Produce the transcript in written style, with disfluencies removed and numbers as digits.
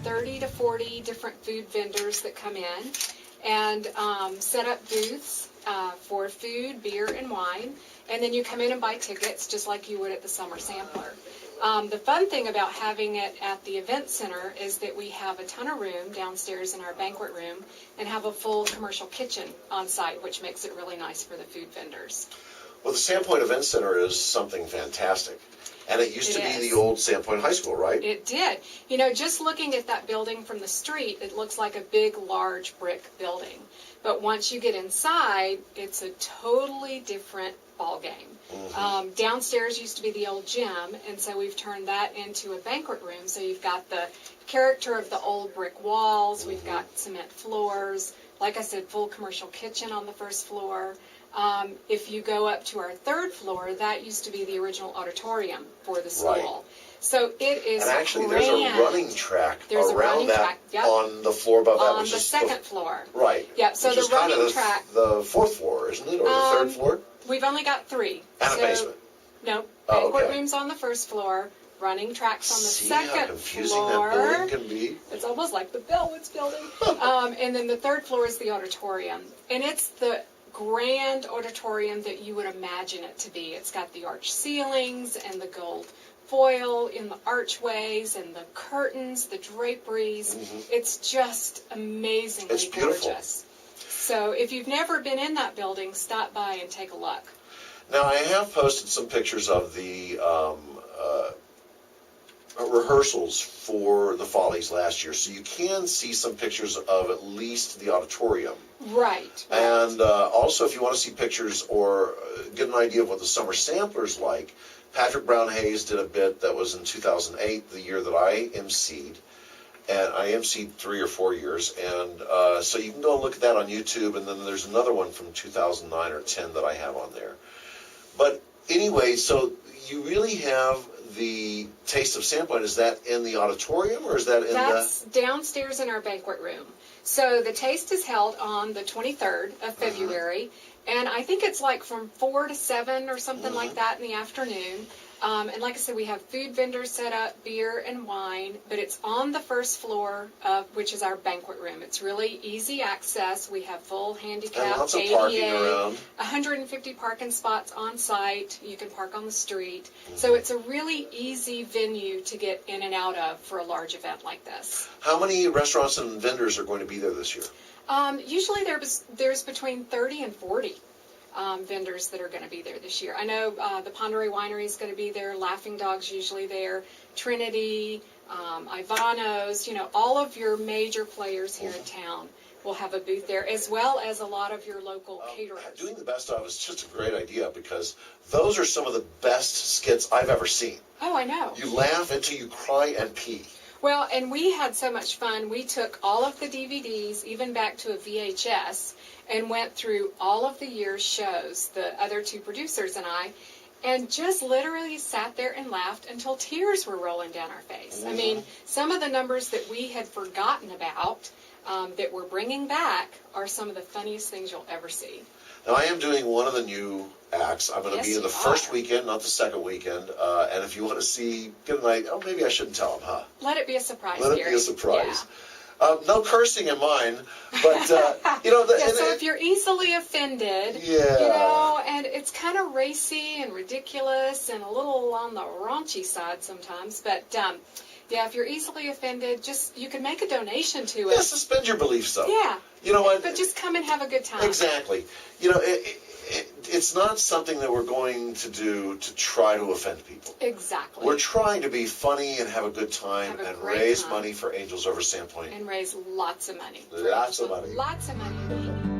30 to 40 different food vendors that come in and set up booths for food, beer, and wine. And then you come in and buy tickets just like you would at the Summer Sampler. The fun thing about having it at the event center is that we have a ton of room downstairs in our banquet room and have a full commercial kitchen on site, which makes it really nice for the food vendors. Well, the Sandpoint Event Center is something fantastic. And it used to be the old Sandpoint High School, right? It did. You know, just looking at that building from the street, it looks like a big, large brick building. But once you get inside, it's a totally different ball game. Mm-hmm. Downstairs used to be the old gym, and so we've turned that into a banquet room. So you've got the character of the old brick walls. Mm-hmm. We've got cement floors. Like I said, full commercial kitchen on the first floor. If you go up to our third floor, that used to be the original auditorium for the school. Right. So it is. And actually, grand. there's a running track around that yep. on the floor above that, on which the is second floor. Right. Yep. So which the is running kind of track. The fourth floor, isn't it, or the third floor? We've only got 3. And a basement. No. Oh, banquet okay. rooms on the first floor. Running tracks on the See second how confusing floor. that building can be? It's almost like the Bellwoods building. And then the third floor is the auditorium, and it's the grand auditorium that you would imagine it to be. It's got the arch ceilings and the gold foil in the archways and the curtains, the draperies. Mm-hmm. It's just amazingly gorgeous. So if you've never been in that building, stop by and take a look. Now, I have posted some pictures of the rehearsals for the Follies last year, so you can see some pictures of at least the auditorium. Right. And also, if you want to see pictures or get an idea of what the Summer Sampler's like, Patrick Brown Hayes did a bit that was in 2008, the year that I emceed. And I emceed 3 or 4 years. And so you can go look at that on YouTube. And then there's another one from 2009 or 10 that I have on there. But anyway, so you really have the Taste of Sandpoint. Is that in the auditorium or is that in That's downstairs in our banquet room. So the Taste is held on the 23rd of February. And I think it's like from 4 to 7 or something like that in the afternoon. And like I said, we have food vendors set up, beer and wine, but it's on the first floor, which is our banquet room. It's really easy access. We have full handicap, and lots of ADA, parking around. 150 parking spots on site. You can park on the street. So it's a really easy venue to get in and out of for a large event like this. How many restaurants and vendors are going to be there this year? Usually there's between 30 and 40 vendors that are going to be there this year. I know the Pend Oreille Winery is going to be there. Laughing Dog's usually there. Trinity, Ivano's, all of your major players here in town will have a booth there, as well as a lot of your local caterers. Doing the best of is just a great idea because those are some of the best skits I've ever seen. Oh, I know. You laugh until you cry and pee. Well, and we had so much fun. We took all of the DVDs, even back to a VHS, and went through all of the year's shows, the other 2 producers and I, and just literally sat there and laughed until tears were rolling down our face. I mean, some of the numbers that we had forgotten about that we're bringing back are some of the funniest things you'll ever see. Now, I am doing one of the new acts. I'm going to be in the first weekend, not the second weekend. And if you want to get an idea, maybe I shouldn't tell them, huh? Let it be a surprise, Let Gary. it be a surprise. Yeah. No cursing in mine, but, so if you're easily offended, and it's kind of racy and ridiculous and a little on the raunchy side sometimes, but, if you're easily offended, you can make a donation to it. Yeah, suspend your beliefs, though. Yeah. You know what? But just come and have a good time. Exactly. It's not something that we're going to do to try to offend people. Exactly. We're trying to be funny and have a good time and raise money for Angels Over Sandpoint. And raise lots of money. Lots of money. Lots of money.